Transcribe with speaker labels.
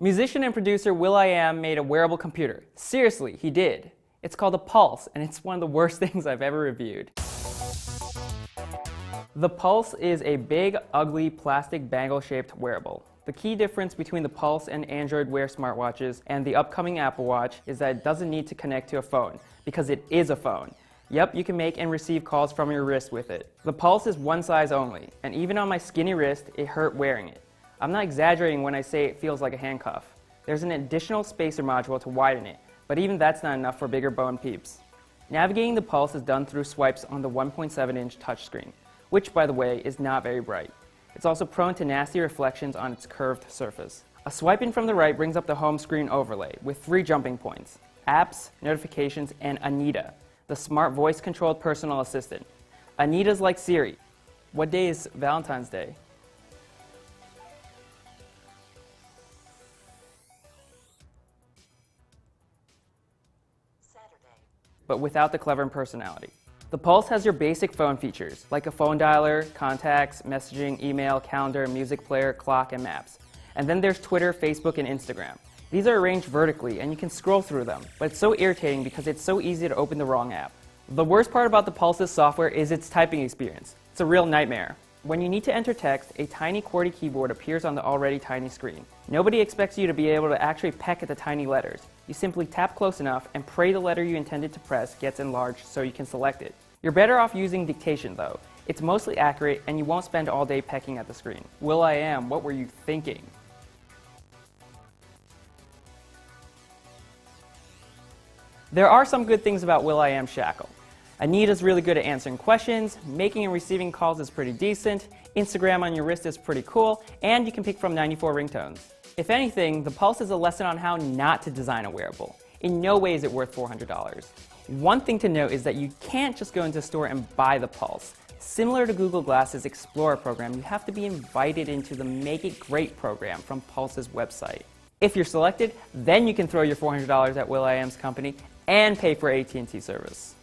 Speaker 1: Musician and producer will.i.am made a wearable computer. Seriously, he did. It's called a Pulse, and it's one of the worst things I've ever reviewed. The Pulse is a big, ugly, plastic bangle-shaped wearable. The key difference between the Pulse and Android Wear smartwatches and the upcoming Apple Watch is that it doesn't need to connect to a phone, because it is a phone. Yep, you can make and receive calls from your wrist with it. The Pulse is one size only, and even on my skinny wrist, it hurt wearing it. I'm not exaggerating when I say it feels like a handcuff. There's an additional spacer module to widen it, but even that's not enough for bigger bone peeps. Navigating the Pulse is done through swipes on the 1.7-inch touchscreen, which, by the way, is not very bright. It's also prone to nasty reflections on its curved surface. A swipe in from the right brings up the home screen overlay with 3 jumping points: apps, notifications, and Anita, the smart voice-controlled personal assistant. Anita's like Siri. What day is Valentine's Day? But without the clever personality. The Pulse has your basic phone features, like a phone dialer, contacts, messaging, email, calendar, music player, clock, and maps. And then there's Twitter, Facebook, and Instagram. These are arranged vertically, and you can scroll through them, but it's so irritating because it's so easy to open the wrong app. The worst part about the Pulse's software is its typing experience. It's a real nightmare. When you need to enter text, a tiny QWERTY keyboard appears on the already tiny screen. Nobody expects you to be able to actually peck at the tiny letters. You simply tap close enough and pray the letter you intended to press gets enlarged so you can select it. You're better off using dictation though. It's mostly accurate and you won't spend all day pecking at the screen. will.i.am, what were you thinking? There are some good things about will.i.am Shackle. Anita's really good at answering questions, making and receiving calls is pretty decent, Instagram on your wrist is pretty cool, and you can pick from 94 ringtones. If anything, the Pulse is a lesson on how not to design a wearable. In no way is it worth $400. One thing to note is that you can't just go into a store and buy the Pulse. Similar to Google Glass's Explorer program, you have to be invited into the Make It Great program from Pulse's website. If you're selected, then you can throw your $400 at will.i.am's company and pay for AT&T service.